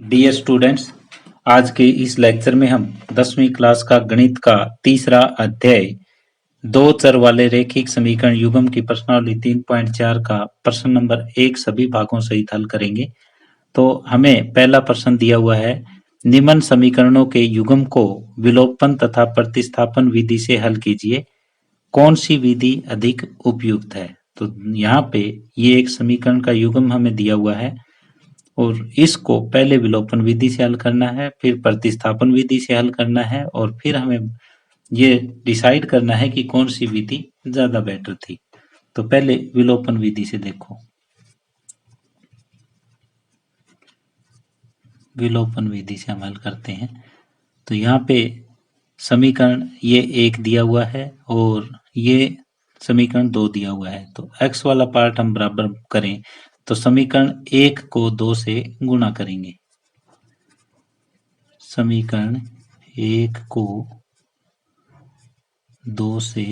Dear students, आज के इस लेक्चर में हम 10वीं क्लास का गणित का तीसरा अध्याय दो चर वाले रैखिक समीकरण युग्म की प्रश्नावली 3.4 का प्रश्न नंबर 1 सभी भागों सहित हल करेंगे। तो हमें पहला प्रश्न दिया हुआ है, निम्न समीकरणों के युग्म को विलोपन तथा प्रतिस्थापन विधि से हल कीजिए, कौन सी विधि अधिक उपयुक्त है। तो यहाँ पे ये एक समीकरण का युग्म हमें दिया हुआ है और इसको पहले विलोपन विधि से हल करना है, फिर प्रतिस्थापन विधि से हल करना है और फिर हमें ये डिसाइड करना है कि कौन सी विधि ज्यादा बेटर थी। तो पहले विलोपन विधि से देखो, विलोपन विधि से हम हल करते हैं। तो यहाँ पे समीकरण ये एक दिया हुआ है और ये समीकरण 2 दिया हुआ है। तो x वाला पार्ट हम बराबर करें तो समीकरण 1 को 2 से गुणा करेंगे। समीकरण 1 को 2 से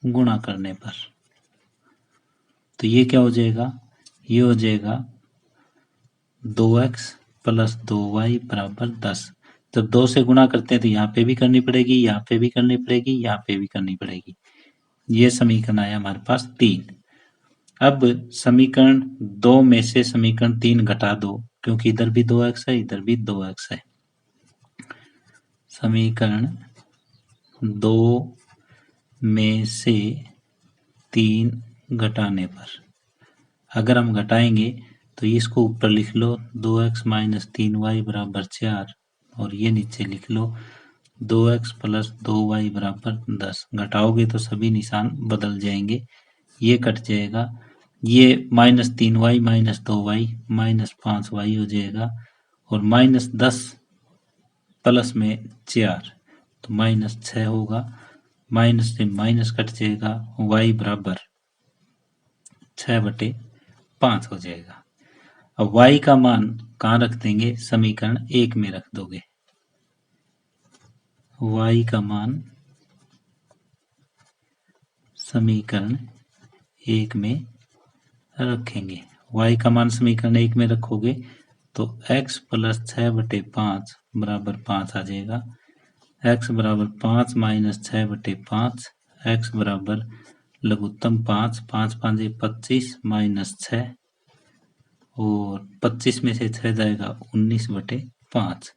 गुणा करने पर तो ये क्या हो जाएगा, ये हो जाएगा 2x प्लस 2y बराबर 10। जब 2 से गुणा करते हैं तो यहाँ पे भी करनी पड़ेगी, यहाँ पे भी करनी पड़ेगी, यहाँ पे भी करनी पड़ेगी। ये समीकरण आया हमारे पास 3। अब समीकरण 2 में से समीकरण 3 घटा दो, क्योंकि इधर भी 2x है, इधर भी 2x है। समीकरण 2 में से 3 घटाने पर, अगर हम घटाएंगे तो इसको ऊपर लिख लो 2x माइनस 3y बराबर 4 और ये नीचे लिख लो 2x प्लस 2y बराबर 10। घटाओगे तो सभी निशान बदल जाएंगे, ये कट जाएगा, ये minus 3y minus 2y minus 5y हो जाएगा और माइनस 10 प्लस में 4 तो माइनस 6 होगा। माइनस से माइनस कट जाएगा, y बराबर 6/5 हो जाएगा। अब y का मान कहाँ रख देंगे, समीकरण 1 में रख दोगे। y का मान समीकरण 1 में रखेंगे। y का मान समीकरण 1 में रखोगे तो x प्लस 6/5 बराबर 5 आ जाएगा। x बराबर 5 माइनस 6/5, x बराबर लघुत्तम 5, 5 5 25 माइनस 6 और 25 में से 6 जाएगा 19/5।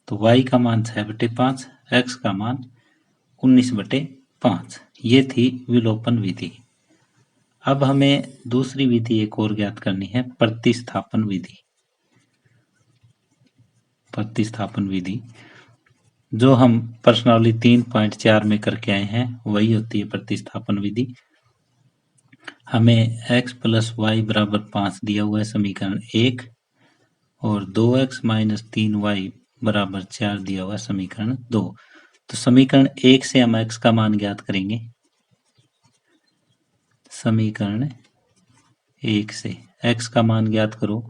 तो y का मान 6/5, x का मान 19/5। ये थी विलोपन विधि। अब हमें दूसरी विधि एक और ज्ञात करनी है, प्रतिस्थापन विधि। प्रतिस्थापन विधि जो हम प्रश्नावली 3.4 में करके आए हैं वही होती है प्रतिस्थापन विधि। हमें x प्लस वाई बराबर 5 दिया हुआ है समीकरण 1 और 2x माइनस 3y बराबर 4 दिया हुआ है समीकरण 2। तो समीकरण 1 से हम x का मान ज्ञात करेंगे। समीकरण 1 से x का मान ज्ञात करो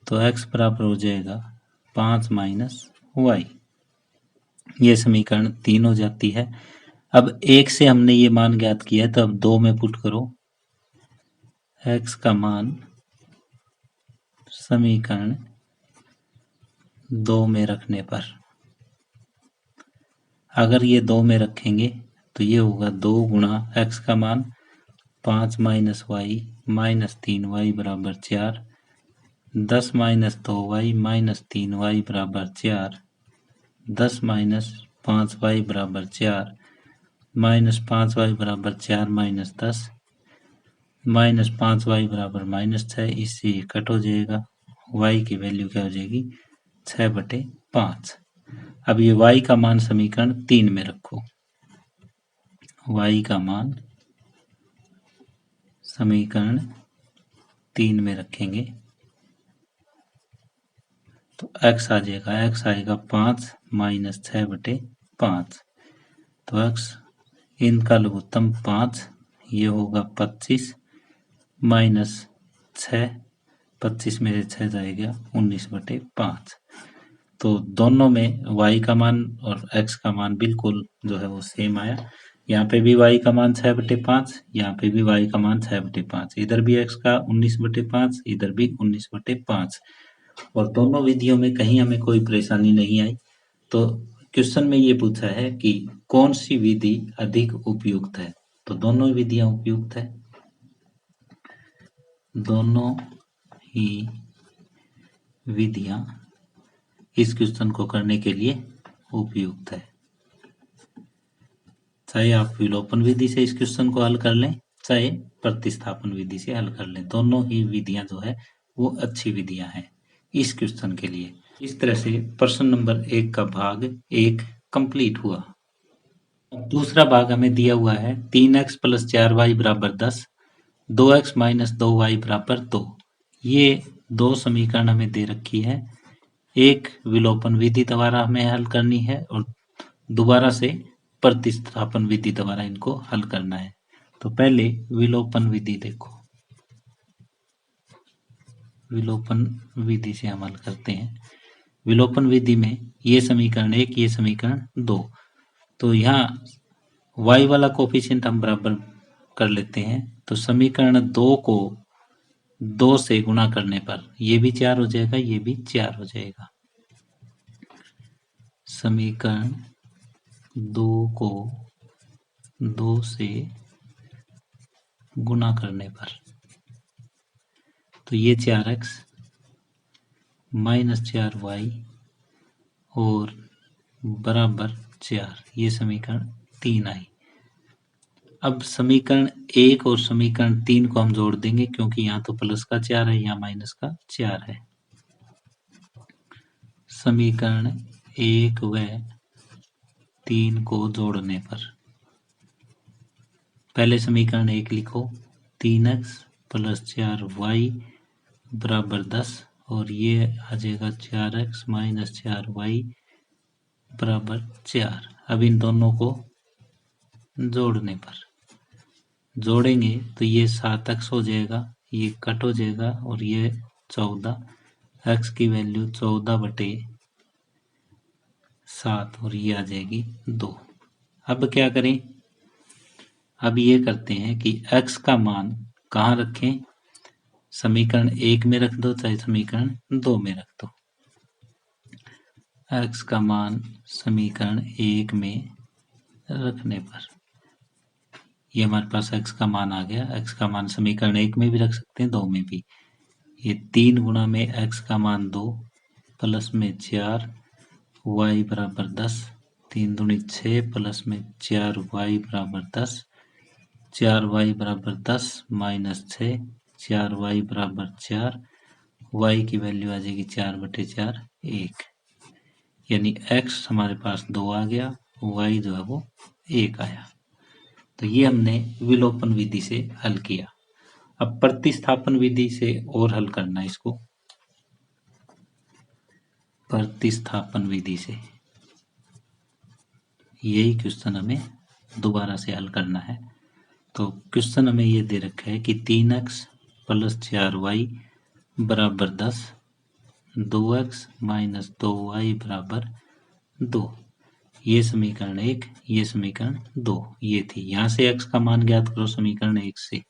तो x बराबर हो जाएगा 5 माइनस y। ये समीकरण 3 हो जाती है। अब 1 से हमने ये मान ज्ञात किया है तो अब 2 में पुट करो x का मान समीकरण 2 में रखने पर, अगर ये 2 में रखेंगे तो ये होगा 2 गुणा x का मान 5 माइनस वाई माइनस 3y बराबर 4, 10 माइनस 2y माइनस 3y बराबर 4, 10 माइनस 5y बराबर 4, माइनस 5y बराबर 4 माइनस 10, माइनस 5y बराबर माइनस 6। इससे ये कट हो जाएगा, y की वैल्यू क्या हो जाएगी 6/5। अब ये y का मान समीकरण 3 में रखो। y का मान समीकरण 3 में रखेंगे तो x आ जाएगा, x आएगा 5 माइनस 6/5। तो x इनका लघुत्तम 5, ये होगा 25 माइनस 6, 25 में से 6 जाएगा 19/5। तो दोनों में y का मान और x का मान बिल्कुल जो है वो सेम आया। यहाँ पे भी y का मान 6/5, यहाँ पे भी y का मान 6/5, इधर भी x का 19/5, इधर भी 19/5। और दोनों विधियों में कहीं हमें कोई परेशानी नहीं आई। तो क्वेश्चन में ये पूछा है कि कौन सी विधि अधिक उपयुक्त है, तो दोनों विधियां उपयुक्त है, दोनों ही विधियां इस क्वेश्चन को करने के लिए उपयुक्त है। चाहे आप विलोपन विधि से इस क्वेश्चन को हल कर लें, चाहे प्रतिस्थापन विधि से हल कर लें, दोनों ही विधियां जो है वो अच्छी विधियां हैं इस क्वेश्चन के लिए। इस तरह से प्रश्न नंबर 1 का भाग 1 कंप्लीट हुआ। दूसरा भाग हमें दिया हुआ है 3x + 4y = 10, 2x - 2y = 2। ये दो समीकरण हमें दे रखी है। एक विलोपन विधि द्वारा हमें हल करनी है और दोबारा से प्रतिस्थापन विधि द्वारा इनको हल करना है। तो पहले विलोपन विधि देखो, विलोपन विधि से हम हल करते हैं। विलोपन विधि में ये समीकरण 1, ये समीकरण 2, तो यहाँ y वाला कोफिशिएंट हम बराबर कर लेते हैं। तो समीकरण 2 को 2 से गुणा करने पर ये भी 4 हो जाएगा, ये भी 4 हो जाएगा। समीकरण 2 को 2 से गुणा करने पर तो ये 4x - 4y और बराबर 4, ये समीकरण 3 आई। अब समीकरण 1 और समीकरण 3 को हम जोड़ देंगे, क्योंकि यहाँ तो प्लस का 4 है, यहाँ माइनस का 4 है। समीकरण 1 व 3 को जोड़ने पर पहले समीकरण 1 लिखो, 3x + 4y = 10 और ये आ जाएगा 4x - 4y = 4। अब इन दोनों को जोड़ने पर जोड़ेंगे तो ये 7x हो जाएगा, ये कट हो जाएगा और ये 14, x की वैल्यू 14/7 और ये आ जाएगी 2। अब क्या करें, अब ये करते हैं कि x का मान कहाँ रखें, समीकरण 1 में रख दो चाहे समीकरण 2 में रख दो। x का मान समीकरण 1 में रखने पर ये हमारे पास x का मान आ गया। x का मान समीकरण 1 में भी रख सकते हैं, 2 में भी। ये 3 गुणा में x का मान 2 प्लस में 4 y = 10, 3 दूनी 6 प्लस में 4y = 10, 4y = 10 - 6, 4y = 4, y की वैल्यू आ जाएगी 4/4 1, यानी x हमारे पास 2 आ गया, y जो है वो 1 आया। तो ये हमने विलोपन विधि से हल किया। अब प्रतिस्थापन विधि से और हल करना है इसको। प्रतिस्थापन विधि से यही क्वेश्चन हमें दोबारा से हल करना है। तो क्वेश्चन हमें ये दे रखा है कि 3x + 4y = 10, 2x - 2y = 2। ये समीकरण 1, ये समीकरण 2 ये थी। यहाँ से x का मान ज्ञात करो समीकरण 1 से।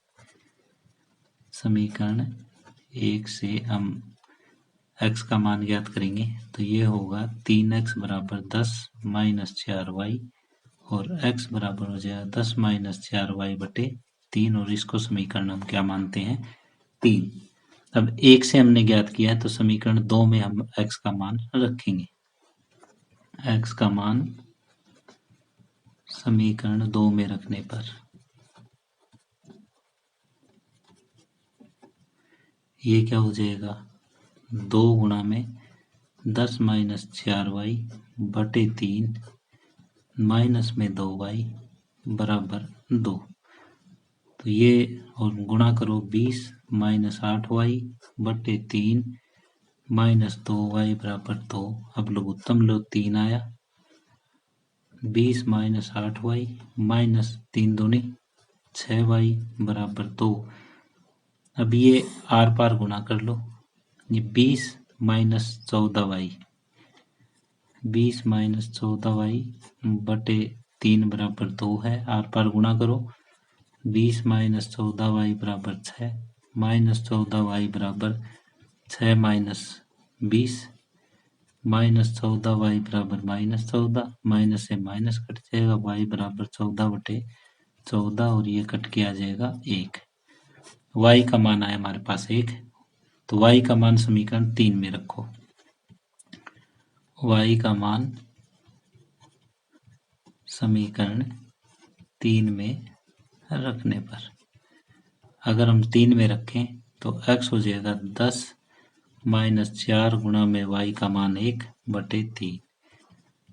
समीकरण 1 से हम x का मान ज्ञात करेंगे तो ये होगा 3x = 10 - 4y और x बराबर हो जाएगा 10 - 4y/3 और इसको समीकरण हम क्या मानते हैं, 3। अब 1 से हमने ज्ञात किया है तो समीकरण 2 में हम x का मान रखेंगे। x का मान समीकरण 2 में रखने पर ये क्या हो जाएगा, 2 गुणा में 10 - 4y/3 माइनस में 2y = 2। तो ये और गुणा करो 20 - 8y/3 -2y = 2। अब लघुत्तम लो 3 आया, 20 - 8y -3 दूनी 6y = 2। अब ये आर पार गुणा कर लो, ये 20 - 14y, 20 - 14y/3 = 2 है। आर पार गुणा करो, 20 - 14y = 6 -14y = 6 - 20 माइनस 14 वाई बराबर माइनस 14, माइनस से माइनस कट जाएगा, वाई बराबर 14/14 और ये कट के आ जाएगा 1। वाई का मान आया हमारे पास 1, तो वाई का मान समीकरण 3 में रखो। वाई का मान समीकरण 3 में रखने पर अगर हम 3 में रखें तो x हो जाएगा 10 माइनस 4 गुणा में y का मान 1/3।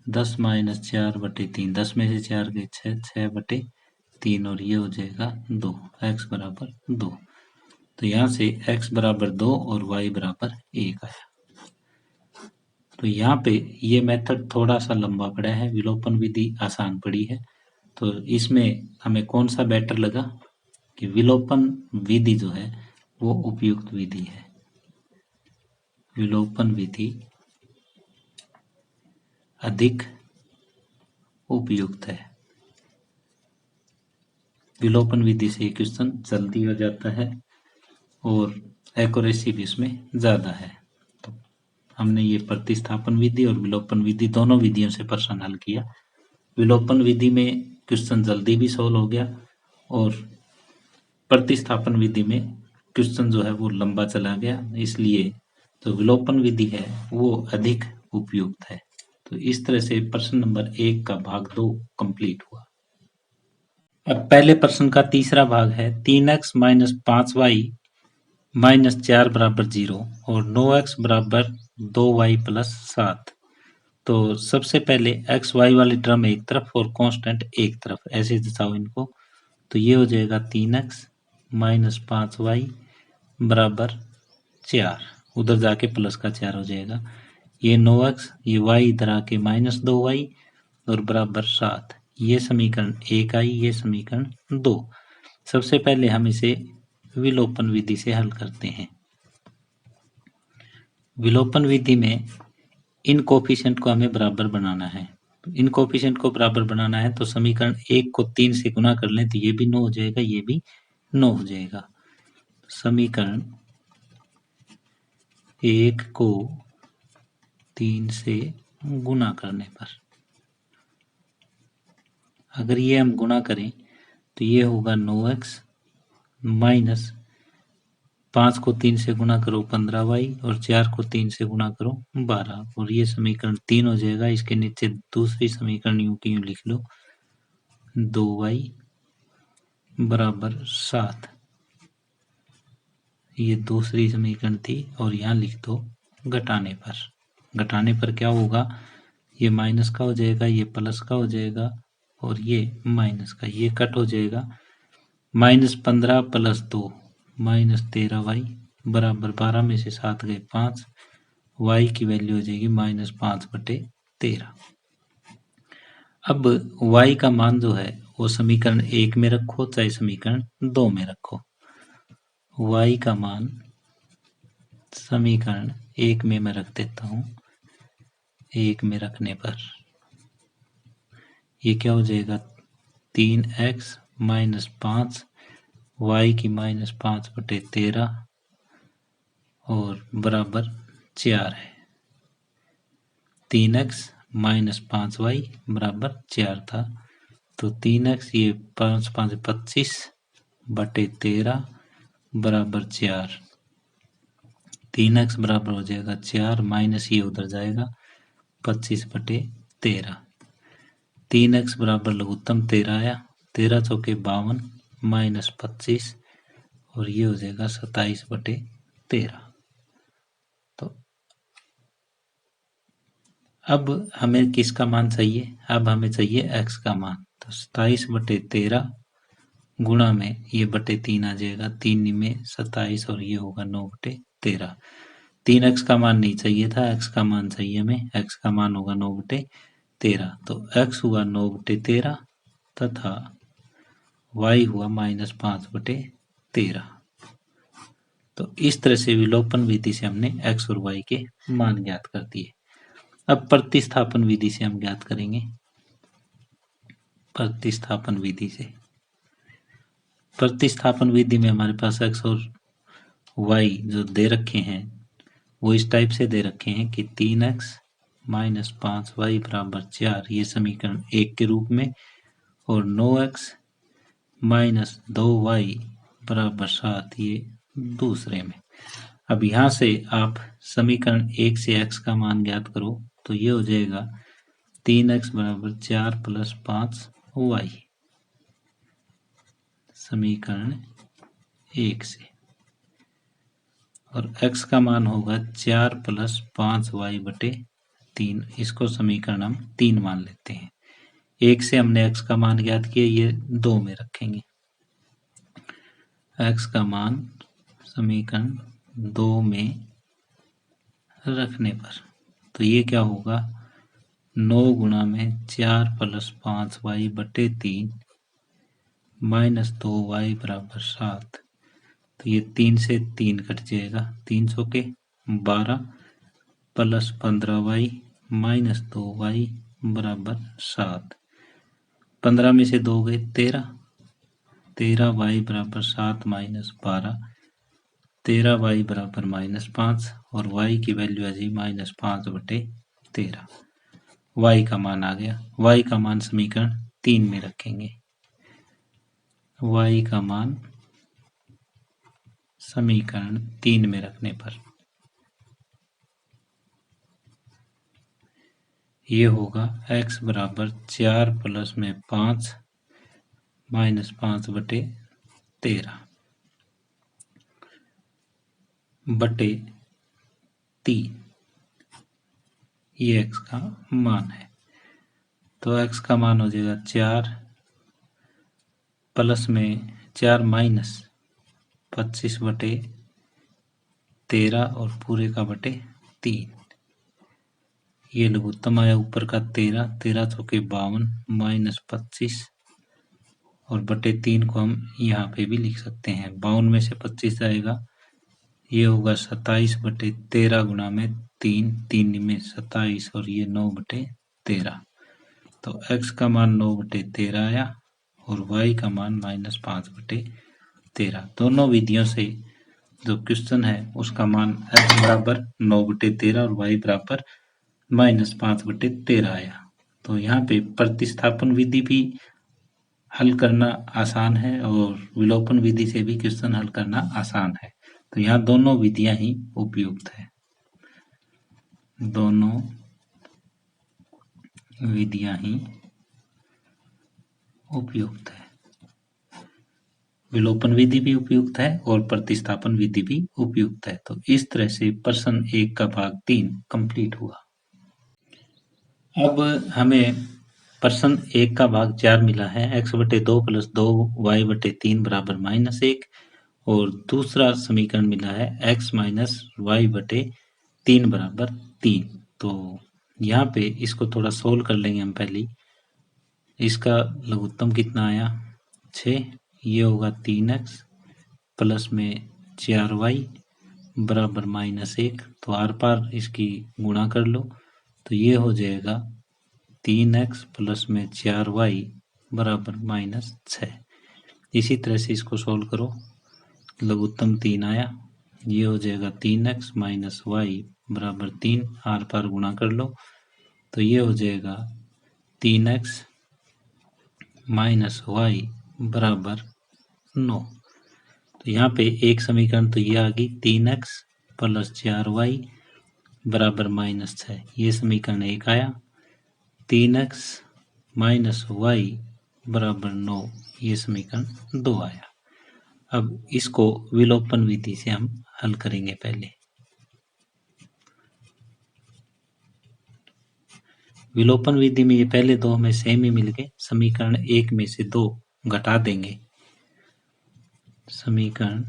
10 माइनस 4/3, 10 में से 4 गए 6, 6/3 और ये हो जाएगा 2, x बराबर 2। तो यहाँ से x बराबर 2 और y बराबर 1 आया। तो यहाँ पे ये मेथड थोड़ा सा लंबा पड़ा है, विलोपन विधि आसान पड़ी है। तो इसमें हमें कौन सा बेटर लगा कि विलोपन विधि जो है वो उपयुक्त विधि है। विलोपन विधि अधिक उपयुक्त है। विलोपन विधि से क्वेश्चन जल्दी हो जाता है और एक्यूरेसी भी इसमें ज़्यादा है। तो हमने ये प्रतिस्थापन विधि और विलोपन विधि दोनों विधियों से प्रश्न हल किया। विलोपन विधि में क्वेश्चन जल्दी भी सोल्व हो गया और प्रतिस्थापन विधि में क्वेश्चन जो है वो लंबा चला गया, इसलिए जो विलोपन विधि है वो अधिक उपयुक्त है। तो इस तरह से प्रश्न नंबर 1 का भाग 2 कंप्लीट हुआ। अब पहले प्रश्न का तीसरा भाग है 3x माइनस 5y माइनस 4 बराबर 0 और 9x बराबर 2y प्लस 7। तो सबसे पहले एक्स वाई वाली टर्म एक तरफ और कांस्टेंट एक तरफ, ऐसे दर्शाओ इनको। तो ये हो जाएगा 3x माइनस 5y बराबर 4, उधर जाके प्लस का 4 हो जाएगा। ये 9x, ये y इधर आके माइनस 2y और बराबर 7। ये समीकरण 1 आई, ये समीकरण 2। सबसे पहले हम इसे विलोपन विधि से हल करते हैं। विलोपन विधि में इन कोफिशिएंट को हमें बराबर बनाना है। इन कोफिशिएंट को बराबर बनाना है तो समीकरण 1 को 3 से गुना कर लें तो ये भी 9 हो जाएगा, ये भी 9 हो जाएगा। समीकरण 1 को 3 से गुना करने पर अगर ये हम गुना करें तो ये होगा 9x माइनस 5 को 3 से गुना करो 15y और 4 को 3 से गुना करो 12 और ये समीकरण 3 हो जाएगा। इसके नीचे दूसरी समीकरण यूं की यूं लिख लो 2y बराबर 7। ये दूसरी समीकरण थी और यहाँ लिख दो घटाने पर। घटाने पर क्या होगा, ये माइनस का हो जाएगा, ये प्लस का हो जाएगा और ये माइनस का, ये कट हो जाएगा। -15 प्लस 2 -13y बराबर 12 में से 7 गए 5, y की वैल्यू हो जाएगी -5/13। अब y का मान जो है वो समीकरण 1 में रखो चाहे समीकरण 2 में रखो। y का मान समीकरण 1 में मैं रख देता हूँ। 1 में रखने पर ये क्या हो जाएगा 3x माइनस 5 y की -5/13 और बराबर 4 है। 3x माइनस 5y बराबर 4 था तो 3x ये 5 5 25/13 बराबर 4। 3x बराबर हो जाएगा 4 माइनस ये उधर जाएगा 25/13। 3x बराबर लघुत्तम 13 आया, 13 चौके 52 माइनस 25 और ये हो जाएगा 27/13। तो अब हमें किसका मान चाहिए, अब हमें चाहिए x का मान। तो 27/13 गुणा में ये बटे 3 आ जाएगा, 3 में 27 और ये होगा 9/13। 3x का मान नहीं चाहिए था, x का मान चाहिए हमें, x का मान होगा 9/13। तो x हुआ 9/13 तथा y हुआ -5/13। तो इस तरह से विलोपन विधि से हमने x और y के मान ज्ञात कर दिए। अब प्रतिस्थापन विधि से हम ज्ञात करेंगे। प्रतिस्थापन विधि से, प्रतिस्थापन विधि में हमारे पास x और y जो दे रखे हैं वो इस टाइप से दे रखे हैं कि 3x माइनस 5y बराबर 4 ये समीकरण 1 के रूप में, और 9x माइनस 2y बराबर 7 ये दूसरे में। अब यहाँ से आप समीकरण 1 से x का मान ज्ञात करो तो ये हो जाएगा 3x बराबर 4 प्लस 5y समीकरण 1 से, और x का मान होगा 4 प्लस 5y बटे 3। इसको समीकरण हम 3 मान लेते हैं। 1 से हमने x का मान ज्ञात किया, ये 2 में रखेंगे। x का मान समीकरण 2 में रखने पर तो ये क्या होगा, 9 गुणा में 4 प्लस 5y बटे 3 माइनस 2y बराबर 7। तो ये 3 से 3 कट जाएगा, 300 के 12 प्लस 15y माइनस 2y बराबर 7। 15 में से 2 गए 13, 13y बराबर 7 माइनस 12, 13y बराबर माइनस 5, और y की वैल्यू आ जाएगी माइनस 5 बटे 13। y का मान आ गया। y का मान समीकरण 3 में रखेंगे। y का मान समीकरण 3 में रखने पर ये होगा x बराबर 4 प्लस में 5 माइनस 5 बटे 13 बटे 3, ये x का मान है। तो x का मान हो जाएगा 4 प्लस में 4 माइनस 25 बटे 13 और पूरे का बटे 3। ये लघुत्तम आया ऊपर का 13, 13 चौके 52 माइनस 25, और बटे 3 को हम यहाँ पे भी लिख सकते हैं। 52 में से 25 जाएगा, ये होगा 27 बटे 13 गुणा में 3, 3 में 27, और ये 9 बटे 13। तो x का मान 9 बटे 13 आया, और y का मान माइनस 5 बटे 13। दोनों विधियों से जो क्वेश्चन है उसका मान x बराबर 9 बटे 13 और y बराबर माइनस 5 बटे 13 आया। तो यहाँ पे प्रतिस्थापन विधि भी हल करना आसान है और विलोपन विधि से भी क्वेश्चन हल करना आसान है। तो यहाँ दोनों विधियां ही उपयुक्त है, दोनों विधियां ही उपयुक्त है। विलोपन विधि भी उपयुक्त है और प्रतिस्थापन विधि भी उपयुक्त है। तो इस तरह से प्रश्न 1 का भाग 3 कंप्लीट हुआ। अब हमें प्रश्न 1 का भाग 4 मिला है, x बटे 2 प्लस 2y बटे 3 बराबर माइनस 1, और दूसरा समीकरण मिला है x माइनस वाई बटे 3 बराबर 3। तो यहाँ पे इसको थोड़ा सोल्व कर लेंगे हम पहले। इसका लघुत्तम कितना आया 6, ये होगा 3x प्लस में 4y बराबर माइनस 1। तो आर पार इसकी गुणा कर लो, तो ये हो जाएगा 3x प्लस में 4y बराबर माइनस 6। इसी तरह से इसको सोल्व करो, लघुत्तम 3 आया, ये हो जाएगा 3x माइनस वाई बराबर 3, आर पार गुणा कर लो, तो ये हो जाएगा 3x माइनस वाई बराबर 9। तो यहाँ पे एक समीकरण तो ये आ गई 3x प्लस 4y बराबर माइनस 6, ये समीकरण 1 आया। 3x माइनस वाई बराबर 9, ये समीकरण 2 आया। अब इसको विलोपन विधि से हम हल करेंगे। पहले विलोपन विधि में ये पहले दो हमें सेम ही मिल गए, समीकरण 1 में से 2 घटा देंगे। समीकरण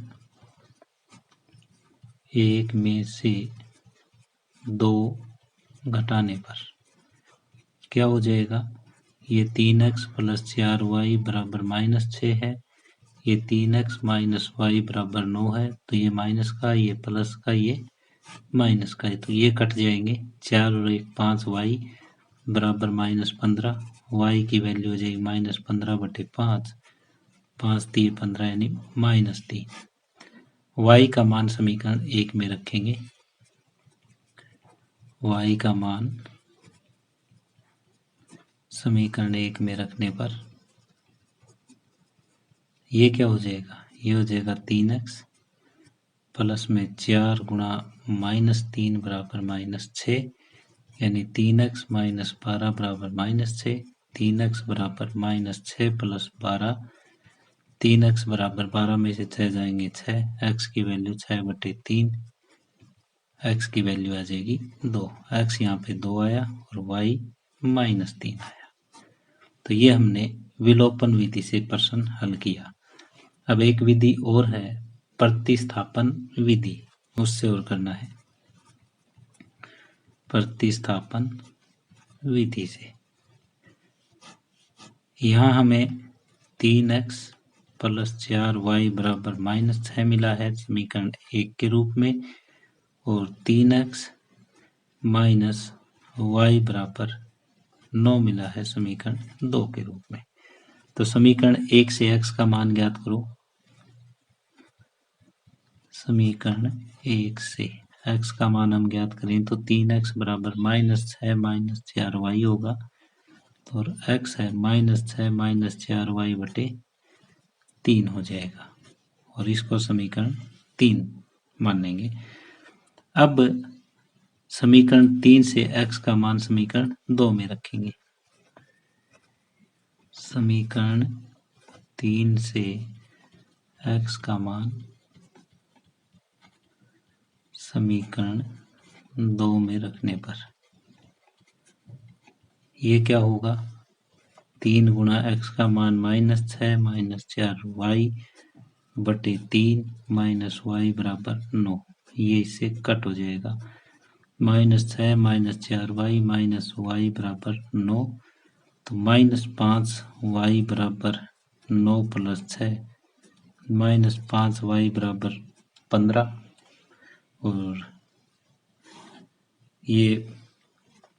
1 में से 2 घटाने पर क्या हो जाएगा, ये 3x प्लस 4y बराबर माइनस 6 है, ये 3x माइनस वाई बराबर 9 है। तो ये माइनस का, ये प्लस का, ये माइनस का है, तो ये कट जाएंगे। 4 और 1 5y बराबर माइनस 15, y की वैल्यू हो जाएगी माइनस 15 बटे 5, 5 3 15 यानी माइनस 3। y का मान समीकरण 1 में रखेंगे। y का मान समीकरण 1 में रखने पर ये क्या हो जाएगा, ये हो जाएगा 3x प्लस में 4 गुणा -3 बराबर -6, यानी 3x माइनस 12 बराबर -6, 3x बराबर -6 प्लस 12, 3x बराबर 12 में से 6 जाएंगे 6, x की वैल्यू 6/3, x की वैल्यू आ जाएगी 2, x यहाँ पे 2 आया और y -3 आया। तो ये हमने विलोपन विधि से प्रश्न हल किया। अब एक विधि और है प्रतिस्थापन विधि, उससे और करना है। प्रतिस्थापन विधि से यहाँ हमें 3x प्लस 4y बराबर -6 मिला है समीकरण 1 के रूप में, और 3x माइनस y बराबर 9 मिला है समीकरण 2 के रूप में। तो समीकरण 1 से x का मान ज्ञात करो। समीकरण 1 से x का मान हम ज्ञात करें तो 3x बराबर -6 माइनस 4y होगा, और x है -6 माइनस 4y बटे 3 हो जाएगा, और इसको समीकरण 3 मानेंगे। अब समीकरण 3 से x का मान समीकरण 2 में रखेंगे। समीकरण 3 से x का मान समीकरण 2 में रखने पर ये क्या होगा, 3 गुणा x का मान -6 माइनस 4y बटे 3 माइनस y बराबर 9, ये इससे कट हो जाएगा। -6 माइनस 4y माइनस y बराबर 9, तो -5y बराबर 9 प्लस 6 -5y बराबर 15, और ये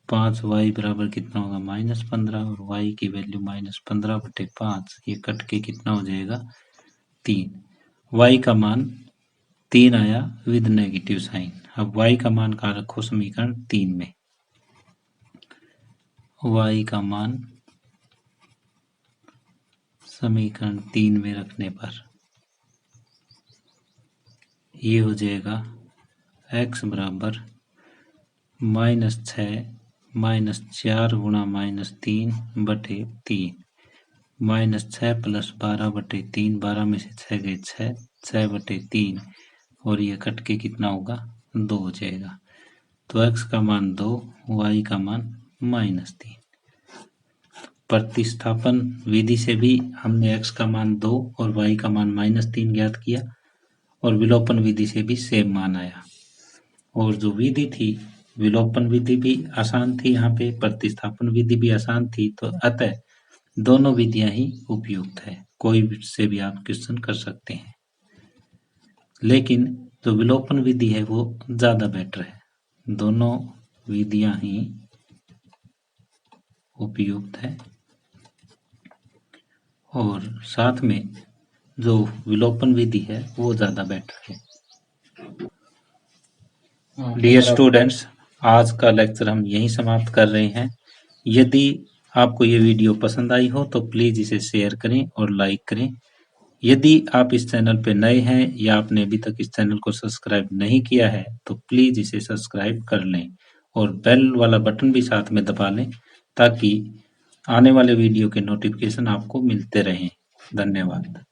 5y बराबर कितना होगा -15, और y की वैल्यू -15/5, ये कट के कितना हो जाएगा 3। y का मान 3 आया विद नेगेटिव साइन। अब y का मान कहाँ रखो, समीकरण 3 में। y का मान समीकरण 3 में रखने पर ये हो जाएगा x बराबर -6 माइनस 4 गुणा -3 बटे 3, -6 प्लस 12/3, 12 में से 6 गए 6, 6/3, और ये कट के कितना होगा 2 हो जाएगा। तो x का मान 2, y का मान -3। प्रतिस्थापन विधि से भी हमने x का मान 2 और y का मान -3 ज्ञात किया, और विलोपन विधि से भी सेम मान आया। और जो विधि थी विलोपन विधि भी आसान थी, यहाँ पे प्रतिस्थापन विधि भी आसान थी, तो अतः दोनों विधियां ही उपयुक्त है, कोई से भी आप क्वेश्चन कर सकते हैं। लेकिन जो विलोपन विधि है वो ज्यादा बेटर है, दोनों विधियां ही उपयुक्त है, और साथ में जो विलोपन विधि है वो ज्यादा बेटर है। डियर स्टूडेंट्स, आज का लेक्चर हम यहीं समाप्त कर रहे हैं। यदि आपको ये वीडियो पसंद आई हो तो प्लीज इसे शेयर करें और लाइक करें। यदि आप इस चैनल पे नए हैं या आपने अभी तक इस चैनल को सब्सक्राइब नहीं किया है तो प्लीज इसे सब्सक्राइब कर लें, और बेल वाला बटन भी साथ में दबा लें, ताकि आने वाले वीडियो के नोटिफिकेशन आपको मिलते रहें। धन्यवाद।